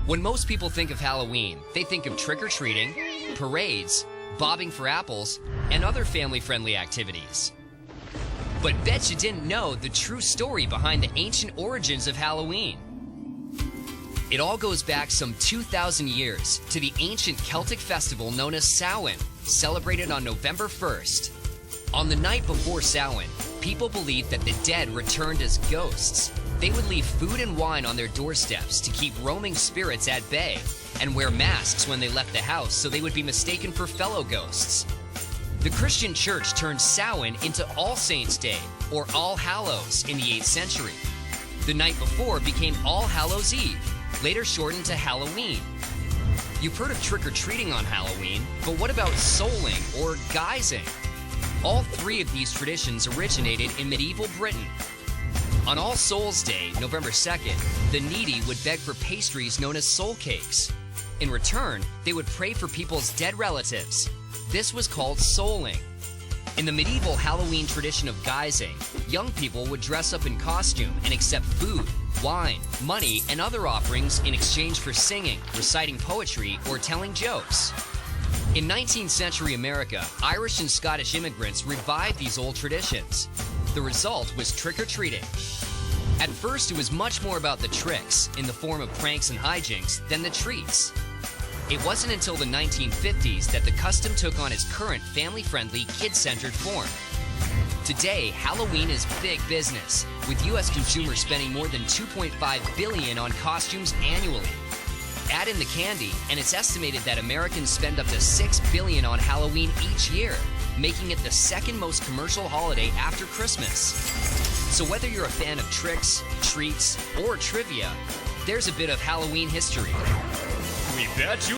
When most people think of Halloween, they think of trick-or-treating, parades, bobbing for apples, and other family-friendly activities. But bet you didn't know the true story behind the ancient origins of Halloween. It all goes back some 2,000 years to the ancient Celtic festival known as Samhain, celebrated on November 1st. On the night before Samhain, people believed that the dead returned as ghosts. They would leave food and wine on their doorsteps to keep roaming spirits at bay, and wear masks when they left the house so they would be mistaken for fellow ghosts. The Christian church turned Samhain into All Saints' Day, or All Hallows, in the 8th century. The night before became All Hallows' Eve, later shortened to Halloween. You've heard of trick-or-treating on Halloween, but what about souling or guising? All three of these traditions originated in medieval Britain. On All Souls' Day, November 2nd, the needy would beg for pastries known as soul cakes. In return, they would pray for people's dead relatives. This was called souling. In the medieval Halloween tradition of guising, young people would dress up in costume and accept food, wine, money, and other offerings in exchange for singing, reciting poetry, or telling jokes. In 19th century America, Irish and Scottish immigrants revived these old traditions. The result was trick-or-treating. At first, it was much more about the tricks, in the form of pranks and hijinks, than the treats. It wasn't until the 1950s that the custom took on its current family-friendly, kid-centered form. Today, Halloween is big business, with U.S. consumers spending more than $2.5 billion on costumes annually. Add in the candy, and it's estimated that Americans spend up to $6 billion on Halloween each year, making it the second most commercial holiday after Christmas. So whether you're a fan of tricks, treats, or trivia, there's a bit of Halloween history. We bet you